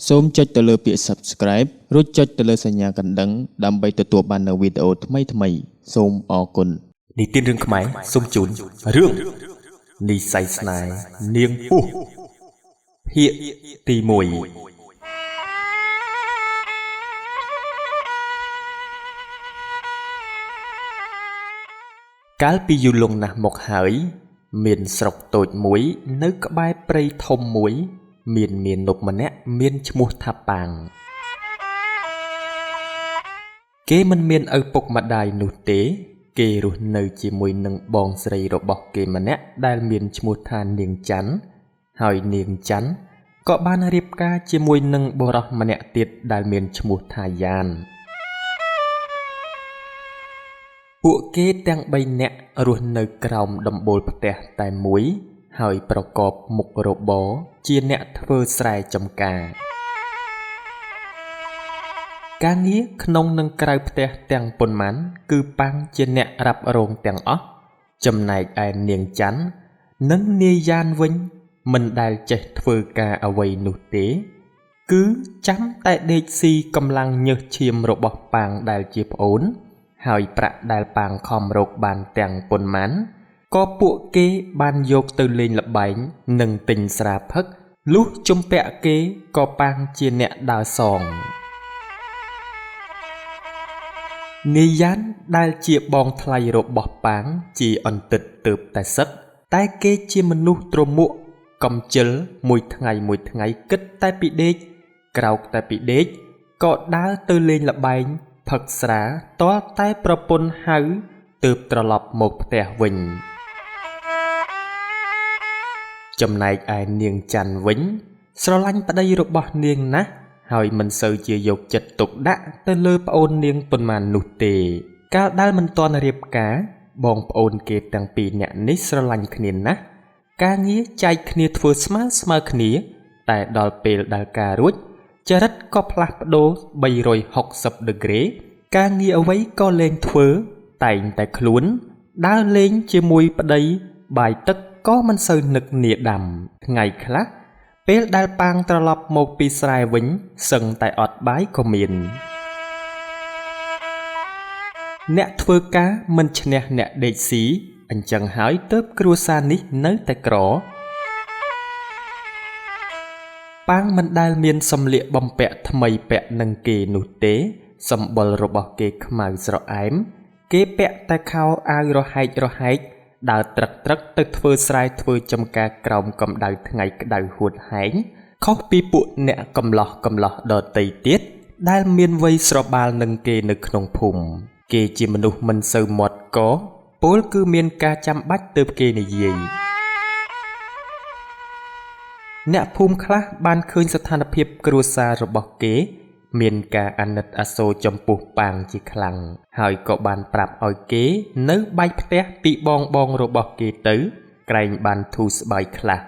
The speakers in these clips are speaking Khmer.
សូមចុចទៅលើពាក្យ Subscribe រួចចុចទៅលើសញ្ញាកណ្ដឹងដើម្បីទទួលបាននូវវីដេអូថ្មីៗសូមអរគុណនីតិរឿងខ្មែរសូមជូនរឿងនិស្ស័យស្នេហ៍នាងពស់ភាគទី1កាលពីយូរលង់ណាស់មកហើយមានស្រុកតូចមួយនៅក្បែរព្រៃធំមួយមាននាងនប់ម្នាក់មានឈ្មោះថាប៉ាងគេមិនមានឪពុកម្ដាយនោះទេគេរស់នៅជាមួយនឹងបងស្រីរបស់គេម្នាក់ដែលមានឈ្មោះថានាងច័ន្ទហើយនាងច័ន្ទក៏បានរៀបការជាមួយនឹងបុរសម្នាក់ទៀតដែលមានឈ្មោះថាយ៉ានពួកគេទាំង3នាក់រស់នៅក្រោមដំបូលផ្ទះតែមួយហើយប្រកបមុខរបរជាអ្នកធ្វើស្រែចម្ការការងារក្នុងនិងក្រៅផ្ទះទាំងប៉ុន្មានគឺប៉ាំងជាអ្នករ៉ាប់រងទាំងអស់ចំណែកឯនាងច័ន្ទនិងនាយយ៉ានវិញមិនដែលចេះធ្វើការអ្វីនោះទេគឺចាំតែដេកស៊ីកម្លាំងញើសឈាមរបស់ប៉ាំងដែលជាប្អូនហើយប្រាក់ដែលប៉ាំងខំរកបានទាំងប៉ុន្មានក៏ពួកគេបានយកទៅលេងល្បែងនិងទិញស្រាផឹកលុះជំពាក់គេក៏ប៉ាំងជាអ្នកដើរសងនាយយ៉ានដែលជាបងថ្លៃរបស់ប៉ាំងជាអន្តិតទើបតែសឹកតែគេជាមនុស្សទ្រមុខកំជិលមួយថ្ងៃគិតតែពីដេកក្រោកតែពីដេកក៏ដើរទៅលេងល្បែងផឹកស្រាទាល់តែប្រពន្ធហៅទើបត្រឡប់មកផ្ទះវិញចំណែកឯនាងច័ន្ទវិញស្រឡាញ់ប្តីរបស់នាងណាស់ហើយមិនសូវជាយកចិត្តទុកដាក់ទៅលើប្អូននាងប៉ុន្មាននោះទេកាលដែលមិនទាន់រៀបការបងប្អូនគេទាំងពីរនាក់នេះស្រឡាញ់គ្នាណាស់ការងារចែកគ្នាធ្វើស្មើគ្នាតែដល់ពេលដែលការរួចចរិតក៏ផ្លាស់ប្ដូរ360ដឺក្រេការងារអ្វីក៏លែងធ្វើតែងតែខ្លួនដើរលេងជាមួយប្តីបាយទឹកក៏មិនសូវនឹកនាដាំថ្ងៃខ្លះពេលដែលប៉ាងត្រឡប់មកពីស្រែវិញសឹងតែអត់បាយក៏មានអ្នកធ្វើការមិនឈ្នះអ្នកដេកស៊ីអញ្ចឹងហើយទើបគ្រួសារនេះនៅតែក្រប៉ាងមិនដែលមានសម្លៀកបំពាក់ថ្មីពាក់នឹងគេនោះទេសម្បុររបស់គេខ្មៅស្រអែមគេពាក់តែខោអាវរហែកដើរត្រឹកទៅធ្វើស្រែធ្វើចំការក្រោមកម្ដៅថ្ងៃក្ដៅហួតហែងខុសពីពួកអ្នកកំឡោះដទៃទៀតដែលមានវ័យស្របាលនឹងគេនៅក្នុងភូមិគេជាមនុស្សមិនសូវមាត់កពោលគឺមានការចាំបាច់ទើបគេនិយាយអ្នកភូមិខ្លះបានឃើញស្ថានភាពគ្រួសាររបស់គេមានការអាណិតអាសូរចំពោះប៉ាងជាខ្លាំងហើយក៏បានប្រាប់ឲ្យគេនៅបែកផ្ទះពីបងរបស់គេទៅក្រែងបានធូរស្បើយខ្លះ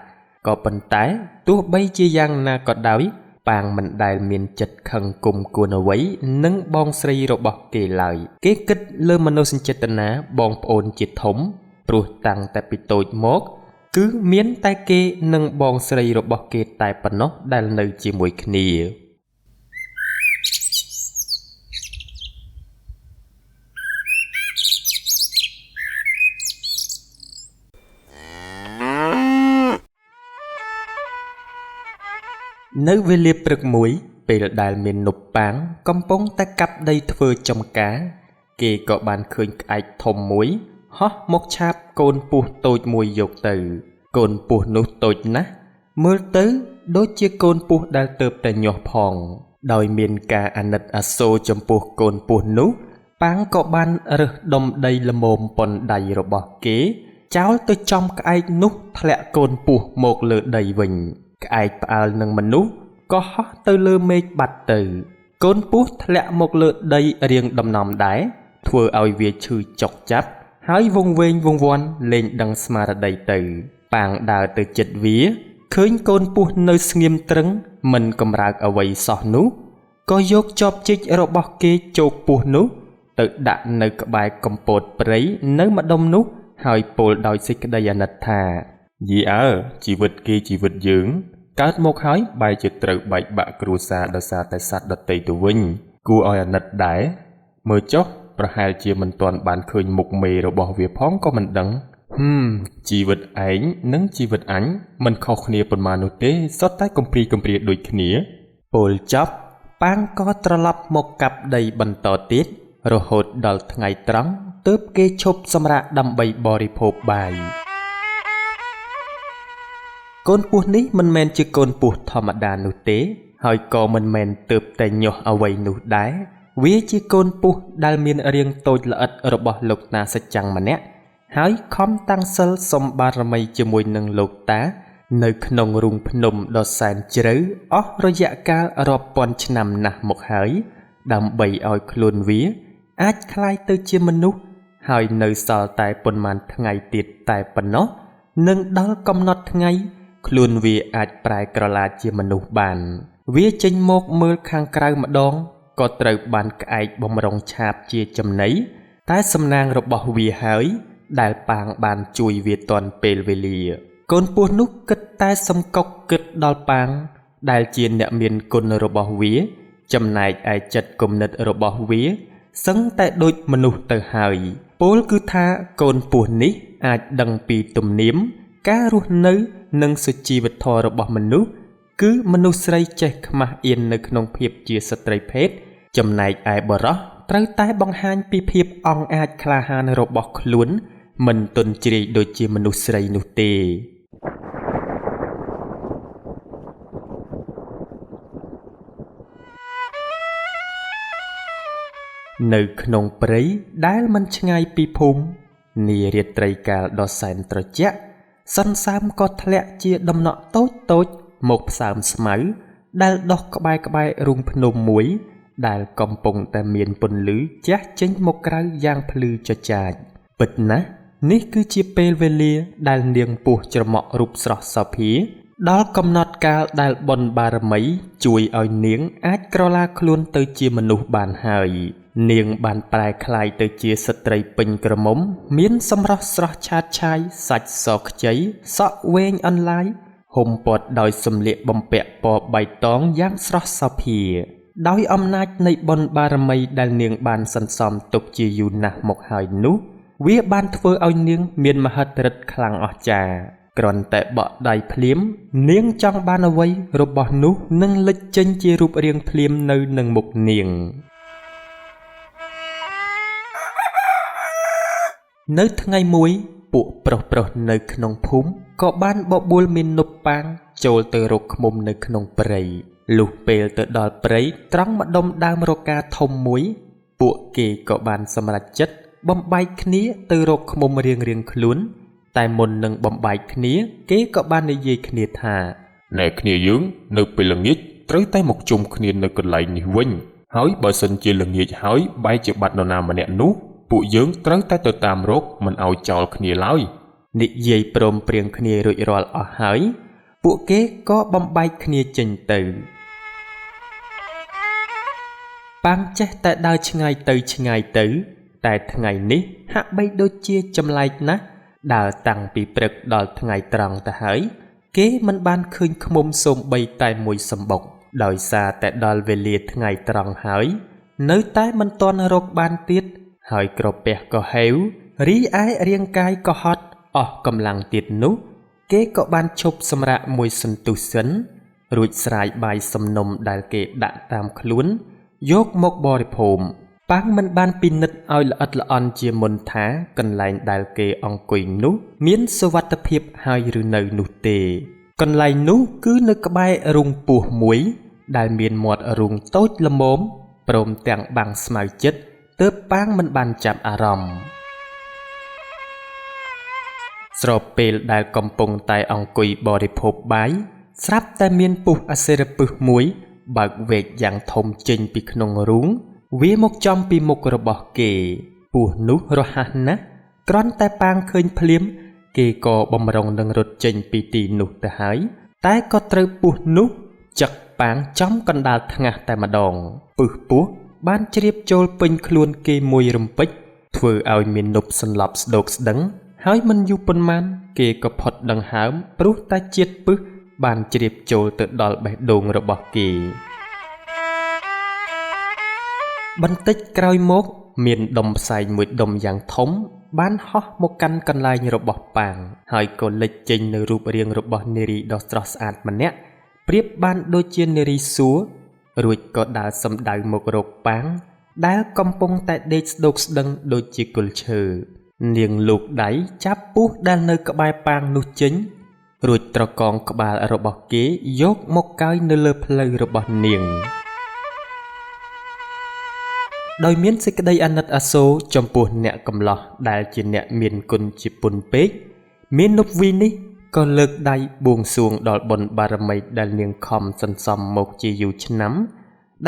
ក៏ប៉ុន្តែទោះបីជាយ៉ាងណាក៏ដោយប៉ាងមិនដែលមានចិត្តខឹងគុំគួនអ្វីនឹងបងស្រីរបស់គេឡើយគេគិតលើមនោសញ្ចេតនាបងប្អូនជាធំព្រោះតាំងតែពីតូចមកគឺមានតែគេនិងបងស្រីរបស់គេតែប៉ុណ្ណោះដែលនៅជាមួយគ្នានៅវេលាព្រឹកមួយពេលដែលមាននប់ប៉ាងកំពុងតែកាប់ដីធ្វើចំការគេក៏បានឃើញក្អែកធំមួយហោះមកឆាបកូនពស់តូចមួយយកទៅកូនពស់នោះតូចណាស់មើលទៅដូចជាកូនពស់ដែលទើបតែញាស់ផងដោយមានការអាណិតអាសូរចំពោះកូនពស់នោះប៉ាងក៏បានរើសដុំដីល្មមប៉ុនដៃរបស់គេចោលទៅចំក្អែកនោះធ្លាក់កូនពស់មកលើដីវិញក្អែកផ្អើលនឹងមនុស្សក៏ហោះទៅលើមេឃបាត់ទៅកូនពស់ធ្លាក់មកលើដីរៀងដំណំដែរធ្វើឲ្យវាឈឺចុកចាប់ហើយវង្វេងវង្វាន់លែងដឹងស្មារតីទៅប៉ាងដើរទៅជិតវាឃើញកូនពស់នៅស្ងៀមត្រឹងមិនកំរើកអ្វីសោះនោះក៏យកចបជីករបស់គេជោកពស់នោះទៅដាក់នៅក្បែរកំពតព្រៃនៅម្ដុំនោះហើយពោលដោយសេចក្តីអាណិតថាយីអើជីវិតគេជីវិតយើង កើតមកហើយបែរជាត្រូវបែកបាក់គ្រួសារដោយសារតែសត្វដទៃទៅវិញគួរឲ្យអាណិតដែរមើលចុះប្រហែលជាមិនទាន់បានឃើញមុខមេរបស់វាផងក៏មិនដឹងជីវិតឯងនិងជីវិតអញមិនខុសគ្នាប៉ុន្មាននោះទេសុទ្ធតែកំព្រីកំព្រាដូចគ្នាពលចប់ប៉ាងក៏ត្រឡប់មកកាប់ដីបន្តទៀតរហូតដល់ថ្ងៃត្រង់ទើបគេឈប់សម្រាកដើម្បីបរិភោគបាយកូនពស់នេះមិនមែនជាកូនពស់ធម្មតានោះទេហើយក៏មិនមែនទើបតែញាស់អ្វីនោះដែរវាជាកូនពស់ដែលមានរាងតូចល្អិតរបស់លោកតាសច្ចាំងម្នាក់ហើយខំតាំងសិលសំបារមីជាមួយនឹងលោកតានៅក្នុងរូងភ្នំដ៏សែនជ្រៅអស់រយៈកាលរាប់ពាន់ឆ្នាំណាស់មកហើយដើម្បីឲ្យខ្លួនវាអាចក្លាយទៅជាមនុស្សហើយនៅសល់តែប៉ុន្មានថ្ងៃទៀតតែប៉ុណ្ណោះនឹងដល់កំណត់ថ្ងៃខ្លួនវាអាចប្រែក្រឡាជាមនុស្សបានវាចេញមកមើលខាងក្រៅម្ដងក៏ត្រូវបានក្អែកបំរុងឆាបជាចំណីតែសំណាងរបស់វាហើយដែលប៉ាងបានជួយវាទាន់ពេលវេលាកូនពស់នោះគិតតែសំកុកគិតដល់ប៉ាងដែលជាអ្នកមានគុណរបស់វាចំណែកឯចិត្តគំនិតរបស់វាសឹងតែដូចមនុស្សទៅហើយពោលគឺថាកូនពស់នេះអាចដឹងពីទំនៀមការរស់នៅនិងសុជីវធម៌របស់មនុស្សគឺមនុស្សស្រីចេះខ្មាស់អៀននៅក្នុងភាពជាស្ត្រីភេទចំណែកឯបុរសត្រូវតែបង្ហាញពីភាពអង់អាចក្លាហានរបស់ខ្លួនមិនទន់ជ្រាយដូចជាមនុស្សស្រីនោះទេនៅក្នុងព្រៃដែលមិនឆ្ងាយពីភូមិនារាត្រីកាលដ៏សែនត្រជាក់សន្សើមក៏ធ្លាក់ជាដំណក់តូចៗមកផ្សើមស្មៅដែលដុះក្បែររូងភ្នំមួយដែលកំពុងតែមានពន្លឺជះចេញមកក្រៅយ៉ាងភ្លឺចចាចពិតណាស់នេះគឺជាពេលវេលាដែលនាងពស់ច្រមុះរូបស្រស់សោភាដល់កំណត់កាលដែលបុណ្យបារមីជួយឲ្យនាងអាចក្រឡាខ្លួនទៅជាមនុស្សបានហើយនាងបានប្រែក្លាយទៅជាស្ត្រីពេញក្រមុំមានសម្រស់ស្រស់ឆាតឆាយសាច់សខ្ចីសក់វែងអន្លាយហុំព័ទ្ធដោយសម្លៀកបំពាក់ពណ៌បៃតងយ៉ាងស្រស់សោភាដោយអំណាចនៃបុណ្យបារមីដែលនាងបានសន្សំទុកជាយូរណាស់មកហើយនោះវាបានធ្វើឲ្យនាងមានមហិទ្ធិឫទ្ធិខ្លាំងអស្ចារ្យគ្រាន់តែបក់ដៃភ្លាមនាងចង់បានអ្វីរបស់នោះនឹងលេចចេញជារូបរាងភ្លាមនៅនឹងមុខនាងនៅថ្ងៃមួយពួកប្រុសនៅក្នុងភូមិក៏បានបបួលមាននប់ប៉ាងចូលទៅរកឃ្មុំនៅក្នុងព្រៃលុះពេលទៅដល់ព្រៃត្រង់ម្ដុំដើមរកាធំមួយពួកគេក៏បានសម្រេចចិត្តបំបែកគ្នាទៅរកឃ្មុំរៀងខ្លួនតែមុននឹងបំបែកគ្នាគេក៏បាននិយាយគ្នាថាណែគ្នាយើងនៅពេលល្ងាចត្រូវតែមកជុំគ្នានៅកន្លែងនេះវិញហើយបើសិនជាល្ងាចហើយបែកជាបាត់នរណាម្នាក់នោះពួកយើងត្រូវតែទៅតាមរកមិនឲ្យចោលគ្នាឡើយនិយាយព្រមព្រៀងគ្នារួចរាល់អស់ហើយពួកគេក៏បំបែកគ្នាចេញទៅប៉ាងចេះតែដើរឆ្ងាយទៅតែថ្ងៃនេះហាក់បីដូចជាចម្លែកណាស់ដើរតាំងពីព្រឹកដល់ថ្ងៃត្រង់ទៅហើយគេមិនបានឃើញឃ្មុំសូម្បីតែមួយសម្បុកដោយសារតែដល់វេលាថ្ងៃត្រង់ហើយនៅតែមិនទាន់រកបានទៀតហើយក្រពះក៏ហេវរីឯរាងកាយក៏ហត់អស់កម្លាំងទៀតនោះគេក៏បានឈប់សម្រាកមួយសន្ទុះសិនរួចស្រាយបាយសំណុំដែលគេដាក់តាមខ្លួនយកមកបរិភោគប៉ាងមិនបានពិនិត្យឲ្យល្អិតល្អន់ជាមុនថាកន្លែងដែលគេអង្គុយនោះមានសុវត្ថិភាពហើយឬនៅនោះទេកន្លែងនោះគឺនៅក្បែររូងពស់មួយដែលមានមាត់រូងតូចល្មមព្រមទាំងបាំងស្មៅជិតទើបប៉ាងមិនបានចាប់អារម្មណ៍ស្របពេលដែលកំពុងតែអង្គុយបរិភោគបាយស្រាប់តែមានពស់អសិរពិសមួយបើកវែកយ៉ាងធំចេញពីក្នុងរូងវាមកចំពីមុខរបស់គេពស់នោះរហ័សណាស់គ្រាន់តែប៉ាងឃើញភ្លាមគេក៏បំរុងនឹងរត់ចេញពីទីនោះទៅហើយតែក៏ត្រូវពស់នោះចឹកប៉ាងចំកណ្ដាលថ្ងាសតែម្ដងពស់បានជ្រាបចូលពេញខ្លួនគេមួយរំពេចធ្វើឲ្យមាននប់សន្លប់ស្ដោកស្ដឹងហើយមិនយូរប៉ុន្មានគេក៏ផុតដង្ហើមព្រោះតែជាតិពឹស បានជ្រាបចូលទៅដល់បេះដូងរបស់គេបន្តិចក្រោយមកមានដុំផ្សែងមួយដុំយ៉ាងធំបានហោះមកកាន់កន្លែងរបស់ប៉ាងហើយក៏លេចចេញនៅរូបរាងរបស់នារីដ៏ស្រស់ស្អាតម្នាក់ប្រៀបបានដូចជានារីសួគ៌រួចក៏ដើរសំដៅមករកប៉ាងដែលកំពុងតែដេកស្ដោកស្ដឹងដូចជាគល់ឈើនាងលោកដៃចាប់ពស់ដែលនៅក្បែរប៉ាងនោះចេញរួចត្រកងក្បាលរបស់គេយកមកកោយនៅលើភ្លៅរបស់នាងដោយមានសេចក្តីអាណិតអាសូរចំពោះអ្នកកំឡោះដែលជាអ្នកមានគុណជាពុនពេកមាននប់វីនេះក៏លើកដៃបួងសួងដល់បុណ្យបារមីដែលនាងខំសន្សំមកជាយូរឆ្នាំ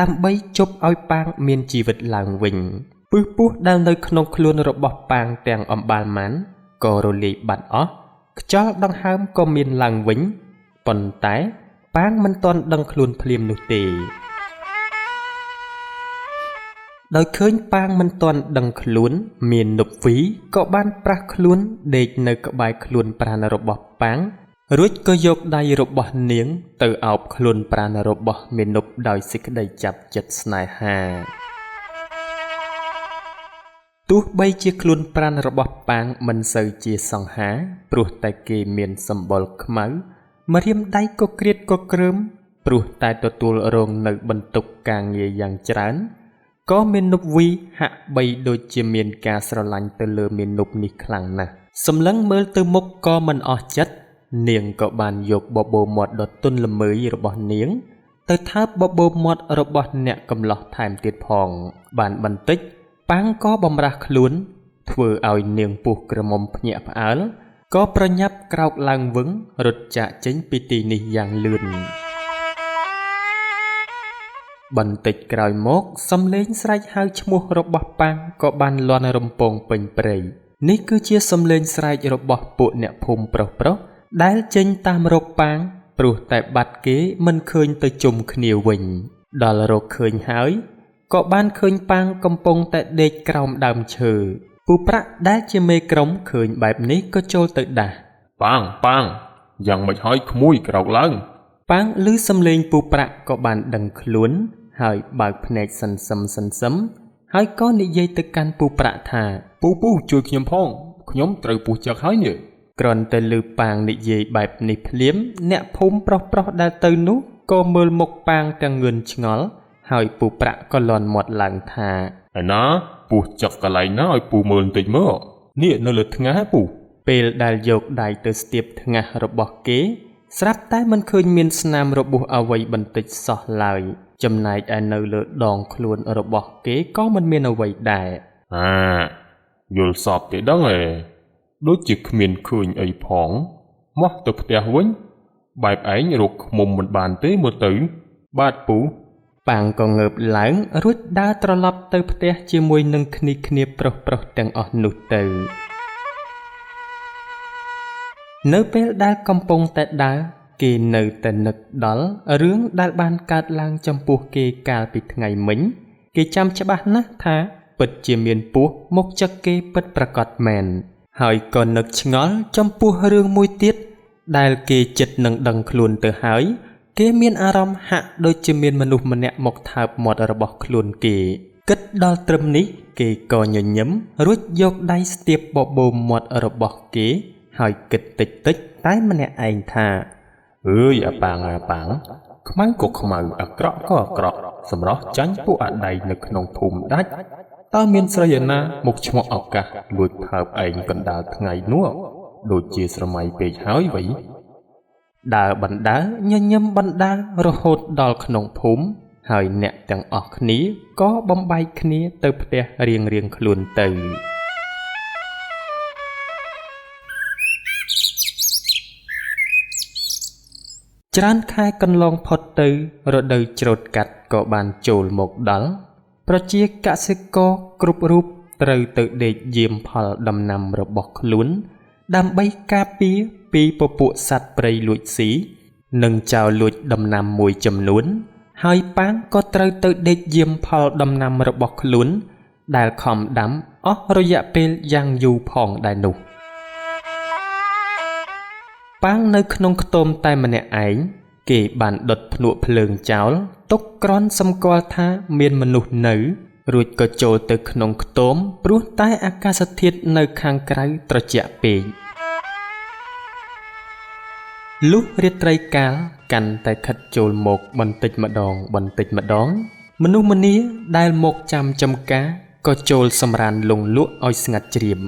ដើម្បីជប់ឲ្យប៉ាងមានជីវិតឡើងវិញពឹសពោះដែលនៅក្នុងខ្លួនរបស់ប៉ាងទាំងអំបាលម៉ានក៏រលាយបាត់អស់ខ្យល់ដង្ហើមក៏មានឡើងវិញប៉ុន្តែប៉ាងមិនទាន់ដឹងខ្លួនភ្លាមនោះទេដោយឃើញប៉ាងមិនទាន់ដឹងខ្លួនមាននប់វីក៏បានប្រាស់ខ្លួនដេកនៅក្បែរខ្លួនប្រាណរបស់ប៉ាងរួចក៏យកដៃរបស់នាងទៅអោបខ្លួនប្រាណរបស់មាណពដោយសេចក្តីចាប់ចិត្តស្នេហាទោះបីជាខ្លួនប្រាណរបស់ប៉ាងមិនសូវជាសង្ហាព្រោះតែគេមានសម្បុរខ្មៅម្រាមដៃក៏ក្រៀតក៏គ្រើមព្រោះតែទទួលរងនៅបន្ទុកការងារយ៉ាងច្រើនក៏មាណពវីហាក់បីដូចជាមានការស្រឡាញ់ទៅលើមាណពនេះខ្លាំងណាស់សម្លឹងមើលទៅមុខក៏មិនអស់ចិត្តនាងក៏បានយកបបោមាត់ដ៏ទន់ល្មើយរបស់នាងទៅថើបបបោមាត់របស់អ្នកកំឡោះថែមទៀតផងបានបន្តិចប៉ាងក៏បំរាស់ខ្លួនធ្វើឲ្យនាងពុះក្រមុំភ្ញាក់ផ្អើលក៏ប្រញាប់ក្រោកឡើងវឹងរត់ចាកចេញពីទីនេះយ៉ាងលឿនបន្តិចក្រោយមកសំឡេងស្រែកហៅឈ្មោះរបស់ប៉ាងក៏បានលាន់រំពងពេញព្រៃនេះគឺជាសំឡេងស្រែករបស់ពួកអ្នកភូមិប្រុសៗដែលចេញតាមរកប៉ាងព្រោះតែបាត់គេមិនឃើញទៅជុំគ្នាវិញដល់រកឃើញហើយក៏បានឃើញប៉ាងកំពុងតែដេកក្រោមដើមឈើពូប្រាក់ដែលជាមេក្រុមឃើញបែបនេះក៏ចូលទៅដាស់ប៉ាងយ៉ាងម៉េចហើយក្មួយក្រោកឡើងប៉ាងឮសំឡេងពូប្រាក់ក៏បានដឹងខ្លួនហើយបើកភ្នែកសន្សឹមហើយក៏និយាយទៅកាន់ពូប្រាក់ថាពូជួយខ្ញុំផងខ្ញុំត្រូវពុះចឹកហើយនេះគ្រាន់តែឮប៉ាងនិយាយបែបនេះភ្លាមអ្នកភូមិប្រុសដែលទៅនោះក៏មើលមុខប៉ាងទាំងងឿនឆ្ងល់ហើយពូប្រាក់ក៏លាន់មាត់ឡើងថាឯណាពុះចឹកកន្លែងណាឲ្យពូមើលបន្តិចមើលនេះនៅលើថ្ងាសពូពេលដែលយកដៃទៅស្ទាបថ្ងាសរបស់គេស្រាប់តែមិនឃើញមានស្នាមរបួសអ្វីបន្តិចសោះឡើយចំណែកឯនៅលើដងខ្លួនរបស់គេក៏មិនមានអ្វីដែរយល់សពទេដឹងឯងដូចជាគ្មានឃើញអីផងមកទៅផ្ទះវិញបែបឯងរកឃ្មុំមិនបានទេមើលទៅបាទពូប៉ាងក៏ងើបឡើងរួចដើរត្រឡប់ទៅផ្ទះជាមួយនឹងគ្នាប្រុសទាំងអស់នោះទៅនៅពេលដែលកំពុងតែដើរគេនៅតែនឹកដល់រឿងដែលបានកើតឡើងចំពោះគេកាលពីថ្ងៃមិញគេចាំច្បាស់ណាស់ថាពិតជាមានពស់មកចឹកគេពិតប្រាកដមែនហើយក៏នឹកឆ្ងល់ចំពោះរឿងមួយទៀតដែលគេចិត្តនឹងដឹងខ្លួនទៅហើយគេមានអារម្មណ៍ហាក់ដូចជាមានមនុស្សម្នាក់មកថើបមាត់របស់ខ្លួនគេគិតដល់ត្រឹមនេះគេក៏ញញឹមរួចយកដៃស្ទាបបបោមាត់របស់គេហើយគិតតិចតែម្នាក់ឯងថាអើយអាប៉ាងខ្មៅក៏ខ្មៅអាក្រក់ក៏អាក្រក់សម្រស់ចាញ់ពួកអាដៃនៅក្នុងភូមិដាច់តើមានស្រីឯណាមកឈ្មោះឱកាសលួចថើបឯងកណ្ដាលថ្ងៃនោះដូចជាស្រមៃពេកហើយវៃដើរបណ្ដើរញញឹមបណ្ដើររហូតដល់ក្នុងភូមិហើយអ្នកទាំងអស់គ្នាក៏បំបែកគ្នាទៅផ្ទះរៀងខ្លួនទៅច្រើនខែកន្លងផុតទៅរដូវច្រូតកាត់ក៏បានចូលមកដល់ប្រជាកសិករគ្រប់រូបត្រូវទៅដេកយាមផលដំណាំរបស់ខ្លួនដើម្បីការពារពីពពួកសត្វព្រៃលួចស៊ីនិងចោរលួចដំណាំមួយចំនួនហើយប៉ាងក៏ត្រូវទៅដេកយាមផលដំណាំរបស់ខ្លួនដែលខំដាំអស់រយៈពេលយ៉ាងយូរផងដែរនោះ ប៉ាងនៅក្នុងខ្ទមតែម្នាក់ឯងគេបានដុតភ្នក់ភ្លើងចោលទុកក្រន់សម្គាល់ថាមានមនុស្សនៅរួចក៏ចូលទៅក្នុងខ្ទមព្រោះតែអាកាសធាតុនៅខាងក្រៅត្រជាក់ពេកលុះរាត្រីកាលកាន់តែខិតចូលមកបន្តិចម្ដងមនុស្សម្នាដែលមកចាំចំការក៏ចូលសម្រានលងលក់ឲ្យស្ងាត់ជ្រាប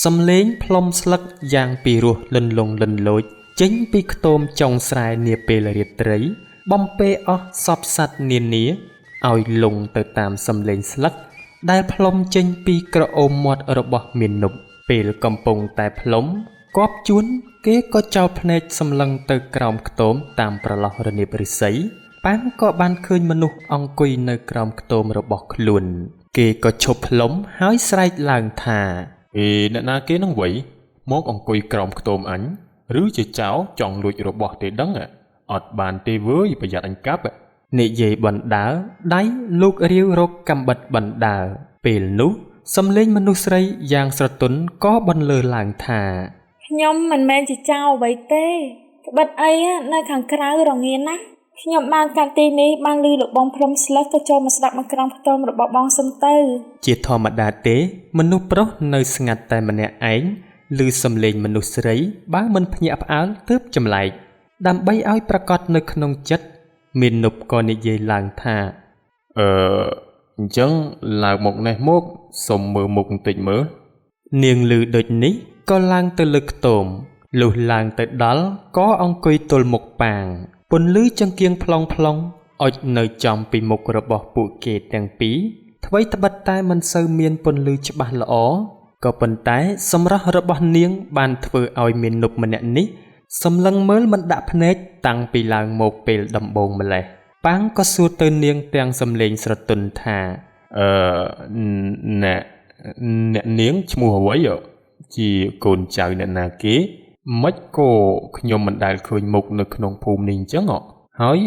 សំឡេងផ្លុំស្លឹកយ៉ាងពីរោះលិនលងលិនលូចចេញពីខ្ទមចុងស្រែនាពេលរាត្រីបំពេអស់សពសត្វនានាឲ្យលងទៅតាមសំឡេងស្លឹកដែលផ្លុំចេញពីក្រអូមមាត់របស់មាណពពេលកំពុងតែផ្លុំគប់ជួនគេក៏ចោលភ្នែកសម្លឹងទៅក្រោមខ្ទមតាមប្រឡោះរនាបរិស័យប៉ាងក៏បានឃើញមនុស្សអង្គុយនៅក្រោមខ្ទមរបស់ខ្លួនគេក៏ឈប់ផ្លុំហើយស្រែកឡើងថាអ្នកណាគេនឹងវៃមកអង្គុយក្រោមខ្ទមអញឬជាចៅចង់លួចរបស់ទេដឹងអត់បានទេវើយប្រយ័ត្នអញកាប់និយាយបណ្ដើរដៃលោករាវរកកំបិតបណ្ដើរពេលនោះសំឡេងមនុស្សស្រីយ៉ាងស្រទន់ក៏បន្លឺឡើងថាខ្ញុំមិនមែនជាចៅអ្វីទេក្បិតអីនៅខាងក្រៅរងាណាស់ខ្ញុំបានកាត់ទីនេះបានលឺលោកបងផ្លុំស្លឹកទៅចូលមកស្ដាប់មកក្រោមខ្ទមរបស់បងសុំទៅជាធម្មតាទេមនុស្សប្រុសនៅស្ងាត់តែម្នាក់ឯងឮសំឡេងមនុស្សស្រីបើមិនភ្ញាក់ផ្អើលទើបចម្លែកដើម្បីឲ្យប្រកាសនៅក្នុងចិត្តមាណពក៏និយាយឡើងថាអញ្ចឹងឡើងមកនេះមកសុំមើលមុខបន្តិចមើលនាងឮដូចនេះក៏ឡើងទៅលើខ្ទមលុះឡើងទៅដល់ក៏អង្គុយទល់មុខប៉ាងពន្លឺចង្កៀងផ្លុងអុចនៅចំពីមុខរបស់ពួកគេទាំងពីរថ្វីត្បិតតែមិនសូវមានពន្លឺច្បាស់ល្អក៏ប៉ុន្តែសម្រស់របស់នាងបានធ្វើឲ្យមាណពម្នាក់នេះសម្លឹងមើលមិនដាក់ភ្នែកតាំងពីឡើងមកពេលដំបូងម្លេះប៉ាងក៏សួរទៅនាងទាំងសំឡេងស្រទន់ថាអ្នកនាងឈ្មោះអ្វីជាកូនចៅអ្នកណាគេមិនក៏ខ្ញុំមិនដែលឃើញមុខនៅក្នុងភូមិនេះអញ្ចឹងហើយ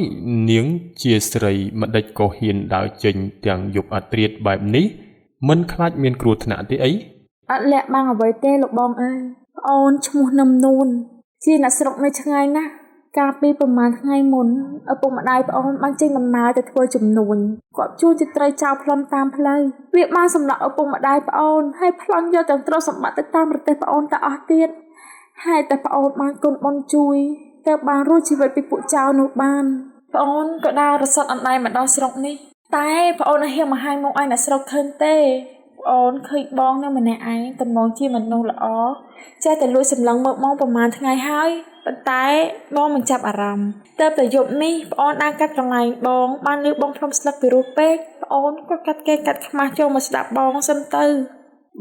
នាងជាស្រីម្ដេចក៏ហ៊ានដើរចេញទាំងយប់អត្រាតបែបនេះមិនខ្លាចមានគ្រោះថ្នាក់ទេអីអត់លាក់បាំងអ្វីទេលោកបងអើយប្អូនឈ្មោះនឹមនួនជាអ្នកស្រុកនៅឆ្ងាយណាស់កាលពីប្រហែលថ្ងៃមុនឪពុកម្ដាយប្អូនបានចេញដំណើរទៅធ្វើជំនួញគាត់ជួលជាត្រីចោលប្លន់តាមផ្លូវវាបានសម្លាប់ឪពុកម្ដាយប្អូនហើយប្លន់យកទាំងទ្រព្យសម្បត្តិទៅតាមប្រទេសប្អូនទៅអស់ទៀតហើយតែប្អូនបានគុណបុណ្យជួយទើបបានរួចជីវិតពីពួកចៅនោះបានប្អូនក៏ដើររស័តអណ្ដែតមកដល់ស្រុកនេះតែប្អូនហ៊ានមកហាយមកឲ្យអ្នកស្រុកឃើញទេប្អូនឃើញបងនៅម្នាក់ឯងតំណងជាមនុស្សល្អចេះតែលួចសម្លឹងមើលបងប្រហែលថ្ងៃហើយប៉ុន្តែបងមិនចាប់អារម្មណ៍ទើបតែយប់នេះប្អូនដើរកាត់កន្លែងបងបានលឺបងផ្លុំស្លឹកពីរោះពេកប្អូនក៏កាត់គេកាត់ខ្មាស់ចូលមកស្ដាប់បងសិនទៅ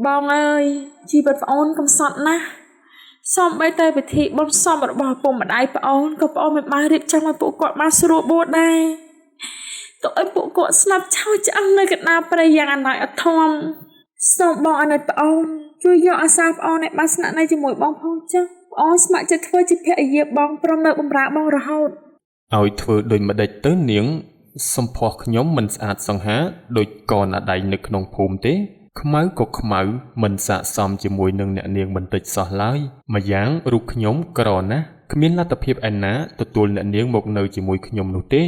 បងអើយជីវិតប្អូនកំសត់ណាស់សូម្បីតែពិធីបុណ្យសពរបស់ឪពុកម្ដាយប្អូនក៏ប្អូនមិនបានរៀបចំឲ្យពួកគាត់បានស្រួលបួលដែរទោះឲ្យពួកគាត់ស្លាប់ឆោតឆ្អឹងនៅកណ្ដាលព្រៃយ៉ាងអនាថអធមសូមបងអាណិតប្អូនជួយយកអាសាប្អូនឲ្យបានស្នាក់នៅជាមួយបងផងចុះប្អូនស្ម័គ្រចិត្តធ្វើជាភរិយាបងព្រមនៅបម្រើបងរហូតឲ្យធ្វើដូចម្ដេចទៅនាងសម្ផស្សខ្ញុំមិនស្អាតសង្ហាដូចកនអាដៃនៅក្នុងភូមិទេខ្មៅក៏ខ្មៅមិនស័ក្តិសមជាមួយនឹងអ្នកនាងបន្តិចសោះឡើយម្យ៉ាងរូបខ្ញុំក្រណាស់គ្មានលទ្ធភាពឯណាទទួលអ្នកនាងមកនៅជាមួយខ្ញុំនោះទេ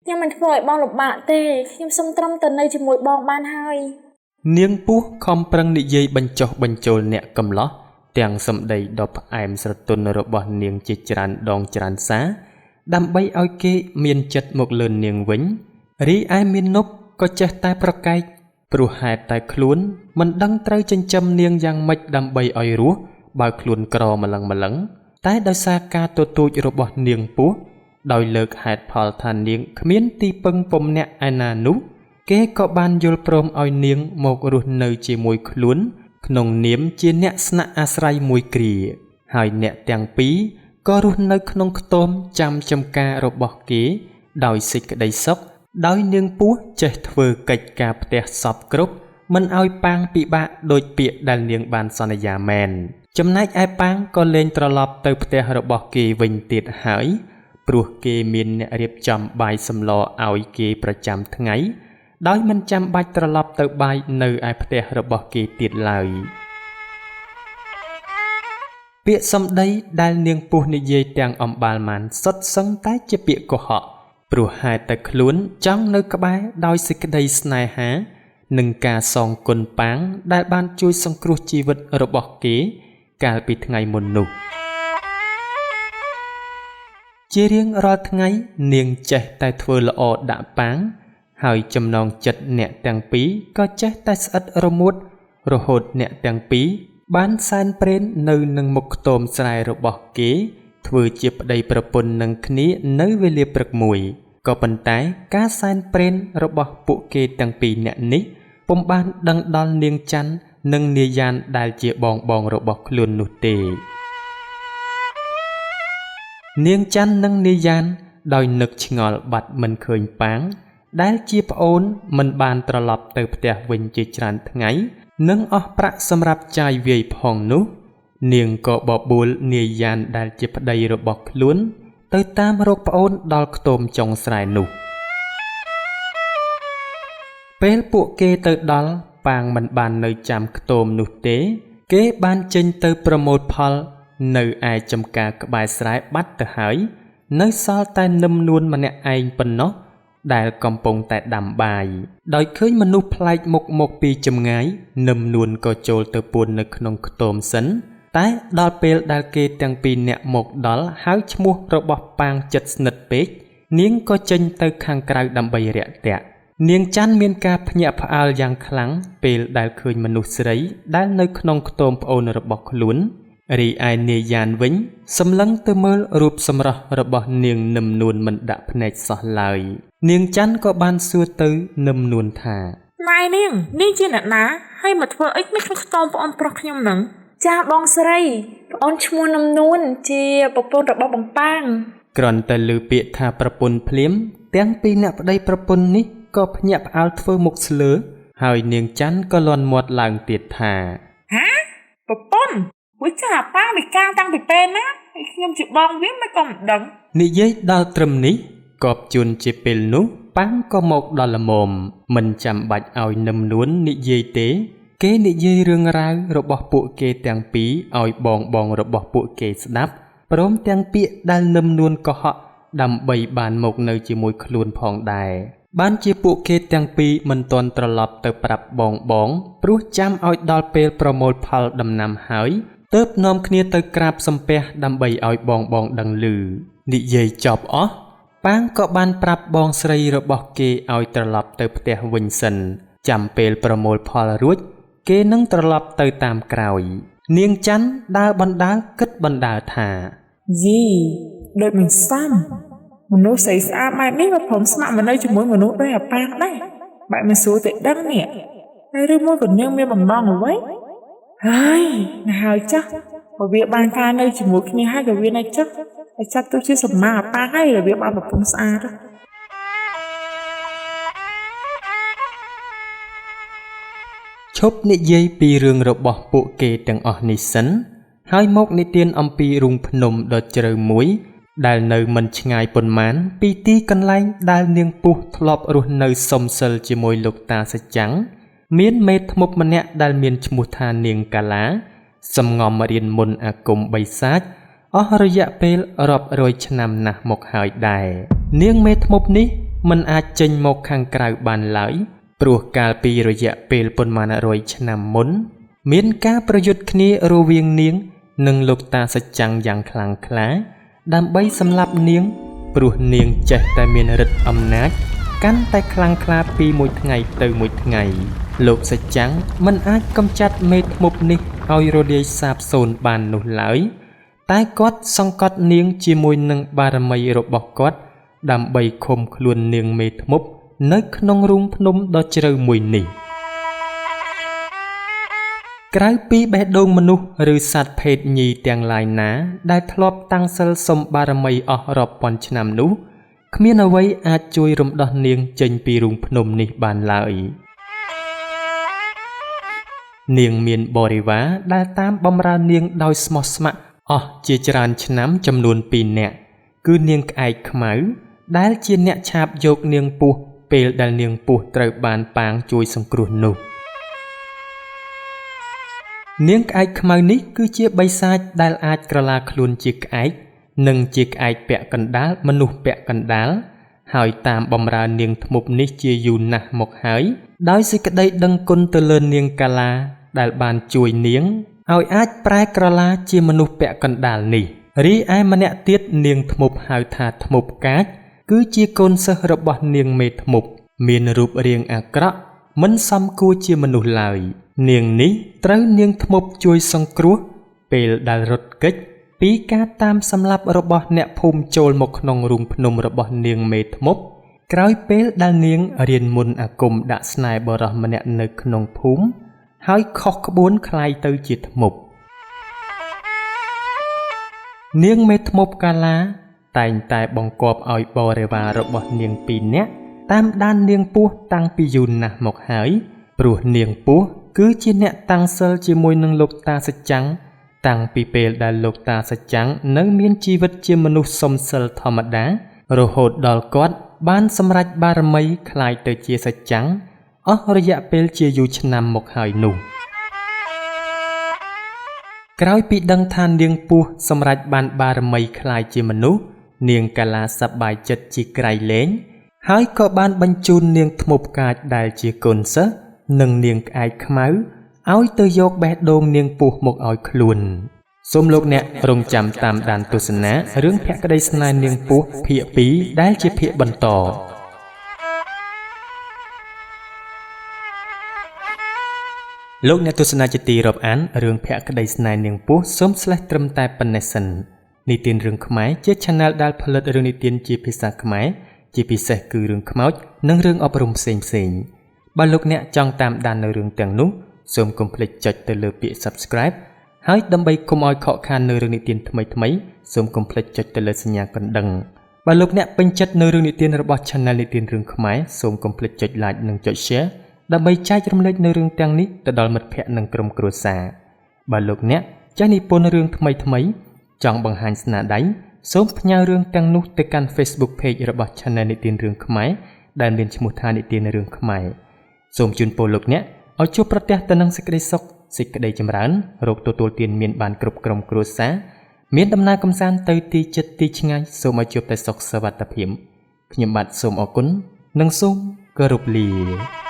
ខ្ញុំមិនធ្វើឲ្យបងលំបាកទេខ្ញុំសុំត្រឹមតែនៅជាមួយបងបានហើយនាងពស់ខំប្រឹងនិយាយបញ្ចុះបញ្ចូលអ្នកកំឡោះទាំងសម្ដីដ៏ផ្អែមស្រទន់របស់នាងជាច្រើនដងច្រើនសារដើម្បីឲ្យគេមានចិត្តមកលឿននាងវិញរីឯមាណពក៏ចេះតែប្រកែកព្រោះហេតុតែខ្លួនមិនដឹងត្រូវចិញ្ចឹមនាងយ៉ាងម៉េចដើម្បីឲ្យរស់បើខ្លួនក្រម្លឹងតែដោយសារការទទូចរបស់នាងពស់ដោយលើកហេតុផលថានាងគ្មានទីពឹងពំនាក់ឯណានោះគេក៏បានយល់ព្រមឲ្យនាងមករស់នៅជាមួយខ្លួនក្នុងនាមជាអ្នកស្នាក់អាស្រ័យមួយគ្រាហើយអ្នកទាំងពីរក៏រស់នៅក្នុងខ្ទមចាំចំការរបស់គេដោយសេចក្តីសុខដោយនាងពស់ចេះធ្វើកិច្ចការផ្ទះសពគ្រប់មិនឲ្យប៉ាងពិបាកដោយពាក្យដែលនាងបានសន្យាមែនចំណែកឯប៉ាងក៏លែងត្រឡប់ទៅផ្ទះរបស់គេវិញទៀតហើយព្រោះគេមានអ្នករៀបចំបាយសម្លឲ្យគេប្រចាំថ្ងៃដោយមិនចាំបាច់ត្រឡប់ទៅបាយនៅឯផ្ទះរបស់គេទៀតឡើយ ពាក្យសម្ដីដែលនាងពស់និយាយទាំងអំបាលម៉ានសុទ្ធសឹងតែជាពាក្យកុហកព្រោះហេតុតែខ្លួនចង់នៅក្បែរដោយសេចក្តីស្នេហានិងការសងគុណប៉ាងដែលបានជួយសង្គ្រោះជីវិតរបស់គេកាលពីថ្ងៃមុននោះជារៀងរាល់ថ្ងៃនាងចេះតែធ្វើល្អដាក់ប៉ាងហើយចំណងចិត្តអ្នកទាំងពីរក៏ចេះតែស្អិតរមួតរហូតអ្នកទាំងពីរបានសែនព្រេននៅនឹងមុខខ្ទមស្រែរបស់គេធ្វើជាប្តីប្រពន្ធនឹងគ្នានៅវេលាព្រឹកមួយក៏ប៉ុន្តែការសែនព្រេនរបស់ពួកគេទាំងពីរនាក់នេះពុំបានដឹងដល់នាងច័ន្ទនិងនាយយ៉ានដែលជាបងរបស់ខ្លួននោះទេនាងច័ន្ទនិងនាយយ៉ានដោយនឹកឆ្ងល់បាត់មិនឃើញប៉ាងដែលជាប្អូនមិនបានត្រឡប់ទៅផ្ទះវិញជាច្រើនថ្ងៃនិងអស់ប្រាក់សម្រាប់ចាយវាយផងនោះនាងក៏បបួលនាយយ៉ានដែលជាប្តីរបស់ខ្លួនទៅតាមរកប្អូនដល់ខ្ទមចុងស្រែនោះពេលពួកគេទៅដល់ប៉ាងមិនបាននៅចាំខ្ទមនោះទេគេបានចេញទៅប្រមូលផលនៅឯចំការក្បែរស្រែបាត់ទៅហើយនៅសល់តែនឹមនួនម្នាក់ឯងប៉ុណ្ណោះដែលកំពុងតែដាំបាយដោយឃើញមនុស្សប្លែកមុខមកពីចម្ងាយនឹមនួនក៏ចូលទៅពួននៅក្នុងខ្ទមសិនតែដល់ពេលដែលគេទាំងពីរនាក់មកដល់ហើយឈ្មោះរបស់ប៉ាងចិត្តស្និទ្ធពេកនាងក៏ចេញទៅខាងក្រៅដើម្បីរាក់ទាក់នាងច័ន្ទមានការភ្ញាក់ផ្អើលយ៉ាងខ្លាំងពេលដែលឃើញមនុស្សស្រីដែលនៅក្នុងខ្ទមប្អូនរបស់ខ្លួនរីឯនាយយ៉ានវិញសម្លឹងទៅមើលរូបសម្រស់របស់នាងនឹមនួនមិនដាក់ភ្នែកសោះឡើយនាងច័ន្ទក៏បានសួរទៅនឹមនួនថាណែនាងជាអ្នកណាហើយមកធ្វើអីនៅក្នុងខ្ទមប្អូនប្រុសខ្ញុំនឹងចាបងស្រីប្អូនឈ្មោះនឹមនួនជាប្រពន្ធរបស់បងប៉ាងគ្រាន់តែឮពាក្យថាប្រពន្ធភ្លាមទាំងពីរអ្នកប្តីប្រពន្ធនេះក៏ភ្ញាក់ផ្អើលធ្វើមុខស្លើហើយនាងច័ន្ទក៏លាន់មាត់ឡើងទៀតថាហាប្រពន្ធមួយចាប៉ាងវិការតាំងពីពេលណាខ្ញុំជាបងវាមិនក៏មិនដឹងនិយាយដល់ត្រឹមនេះក៏ជួនជាពេលនោះប៉ាងក៏មកដល់ល្មមមិនចាំបាច់ឲ្យនឹមនួននិយាយទេគេនិយាយរឿងរ៉ាវរបស់ពួកគេទាំងពីរឲ្យបងរបស់ពួកគេស្ដាប់ព្រមទាំងពាក្យដែលនឹមនួនកុហកដើម្បីបានមកនៅជាមួយខ្លួនផងដែរបានជាពួកគេទាំងពីរមិនទាន់ត្រឡប់ទៅប្រាប់បងព្រោះចាំឲ្យដល់ពេលប្រមូលផលដំណាំហើយទើបនាំគ្នាទៅក្រាបសំពះដើម្បីឲ្យបងដឹងឮនិយាយចប់អស់ប៉ាងក៏បានប្រាប់បងស្រីរបស់គេឲ្យត្រឡប់ទៅផ្ទះវិញសិនចាំពេលប្រមូលផលរួចគេនឹងត្រឡប់ទៅតាមក្រោយនាងច័ន្ទដើរបណ្ដើរគិតបណ្ដើរថាយីដូចមិនសមមនុស្សស្អាតបែបនេះមកព្រមស្ម័គ្រមកនៅជាមួយមនុស្សដូចអាប៉ាងដែរបែបមិនស្រួលតែដឹងនេះហើយឬមួយក៏នាងមានបំណងអ្វីហើយណាហើយចាស់បើវាបានការនៅជាមួយគ្នាហើយក៏វានៅចឹកតែចាត់ទៅជាសម្មាអាប៉ាងហើយវាបានប្រពន្ធស្អាតឈប់និយាយពីរឿងរបស់ពួកគេទាំងអស់នេះសិនហើយមកនិទានអំពីរូងភ្នំដ៏ជ្រៅមួយដែលនៅមិនឆ្ងាយប៉ុន្មានពីទីកន្លែងដែលនាងពស់ធ្លាប់រស់នៅសំសិលជាមួយលោកតាសច្ចាំងមានមេធ្មប់ម្នាក់ដែលមានឈ្មោះថានាងកាឡាសំងំរៀនមុនអាគមបិសាចអស់រយៈពេលរាប់រយឆ្នាំណាស់មកហើយដែរនាងមេធ្មប់នេះមិនអាចចេញមកខាងក្រៅបានឡើយព្រោះកាលពីរយៈពេលប៉ុន្មានរយឆ្នាំមុនមានការប្រយុទ្ធគ្នារវាងនាងនិងលោកតាសច្ចាំងយ៉ាងខ្លាំងក្លាដើម្បីសម្លាប់នាងព្រោះនាងចេះតែមានឫទ្ធិអំណាចកាន់តែខ្លាំងក្លាពីមួយថ្ងៃទៅមួយថ្ងៃលោកសច្ចាំងមិនអាចកម្ចាត់មេធ្មប់នេះឲ្យរលាយសាបសូន្យបាននោះឡើយតែគាត់សង្កត់នាងជាមួយនឹងបារមីរបស់គាត់ដើម្បីឃុំខ្លួននាងមេធ្មប់នៅក្នុងរូងភ្នំដ៏ជ្រៅមួយនេះក្រៅពីបេះដូងមនុស្សឬសត្វភេទញីទាំងឡាយណាដែលធ្លាប់តាំងសិលសុំបារមីអស់រាប់ពាន់ឆ្នាំនោះគ្មានអ្វីអាចជួយរំដោះនាងចេញពីរូងភ្នំនេះបានឡើយនាងមានបរិវារដែលតាមបម្រើនាងដោយស្មោះស្ម័គ្រអស់ជាច្រើនឆ្នាំចំនួន2នាក់គឺនាងក្អែកខ្មៅដែលជាអ្នកឆាបយកនាងពស់ពេលដែលនាងពស់ត្រូវបានប៉ាងជួយសង្គ្រោះនោះ នាងក្អែកខ្មៅនេះគឺជាបិសាចដែលអាចក្រឡាខ្លួនជាក្អែកនិងជាក្អែកពាក់កណ្ដាលមនុស្សពាក់កណ្ដាលហើយតាមបំរើនាងធ្មប់នេះជាយូរណាស់មកហើយដោយសេចក្តីដឹងគុណទៅលើនាងកាឡាដែលបានជួយនាងឲ្យអាចប្រែក្រឡាជាមនុស្សពាក់កណ្ដាលនេះរីឯម្នាក់ទៀតនាងធ្មប់ហៅថាធ្មប់កាចគឺជាកូនសិស្សរបស់នាងមេធ្មប់មានរូបរាងអាក្រក់មិនសមគួរជាមនុស្សឡើយនាងនេះត្រូវនាងធ្មប់ជួយសង្គ្រោះពេលដែលរត់គេចពីការតាមសម្លាប់របស់អ្នកភូមិចូលមកក្នុងរូងភ្នំរបស់នាងមេធ្មប់ក្រោយពេលដែលនាងរៀនមុនអាគមដាក់ស្នេហ៍បរិសម្នាក់នៅក្នុងភូមិហើយខុសក្បួនคล้ายទៅជាធ្មប់នាងមេធ្មប់កាឡាតែងតែបង្គាប់ឲ្យបរិវាររបស់នាង2នាក់តាមដាននាងពស់តាំងពីយូរណាស់មកហើយព្រោះនាងពស់គឺជាអ្នកតាំងសិលជាមួយនឹងលោកតាសច្ចាំងតាំងពីពេលដែលលោកតាសច្ចាំងនៅមានជីវិតជាមនុស្សសុំសិលធម្មតារហូតដល់គាត់បានសម្រេចបារមីคล้ายទៅជាសច្ចាំងអស់រយៈពេលជាយូរឆ្នាំមកហើយនោះក្រោយពីដឹងថានាងពស់សម្រេចបានបារមីคล้ายជាមនុស្សនាងកាឡាសប្បាយចិត្តជាក្រៃលែងហើយក៏បានបញ្ជូននាងធ្មប់កាចដែលជាកូនសិស្សនិងនាងក្អែកខ្មៅឲ្យទៅយកបេះដូងនាងពស់មកឲ្យខ្លួនសូមលោកអ្នករងចាំតាមដានទស្សនារឿងភក្តីស្នេហ៍នាងពស់ភាគ2ដែលជាភាគបន្តលោកអ្នកទស្សនាជាទីរាប់អានរឿងភក្តីស្នេហ៍នាងពស់សូមស្លេះត្រឹមតែប៉ុណ្ណេះសិននិទានរឿងខ្មែរជា Channel ដែលផលិតរឿងនិទានជាភាសាខ្មែរជាពិសេសគឺរឿងខ្មោចនិងរឿងអប់រំផ្សេងៗបើលោកអ្នកចង់តាមដាននៅរឿងទាំងនោះសូមកុំភ្លេចចុចទៅលើពាក្យ Subscribe ហើយដើម្បីកុំឲ្យខកខាននៅរឿងនិទានថ្មីៗសូមកុំភ្លេចចុចទៅលើសញ្ញាកណ្ដឹងបើលោកអ្នកពេញចិត្តនៅរឿងនិទានរបស់ Channel និទានរឿងខ្មែរសូមកុំភ្លេចចុច Like និងចុច Share ដើម្បីចែករំលែកនៅរឿងទាំងនេះទៅដល់មិត្តភ័ក្តិនិងក្រុមគ្រួសារបើលោកអ្នកចេះនិពន្ធរឿងថ្មីៗចង់បង្ហាញស្នាដៃសូមផ្ញើរឿងទាំងនោះទៅកាន់ Facebook Page របស់ Channel និទានរឿងខ្មែរដែលមានឈ្មោះថានិទានរឿងខ្មែរសូមជូនពរលោកអ្នកឲ្យជួបប្រទះទៅនឹងសេចក្តីសុខសេចក្តីចម្រើនរកទទួលទានមានបានគ្រប់ក្រុមគ្រួសារមានដំណើរកម្សាន្តទៅទីជិតទីឆ្ងាយសូមឲ្យជួបតែសុខសុវត្ថិភាពខ្ញុំបាទសូមអរគុណនិងសូមគោរពលា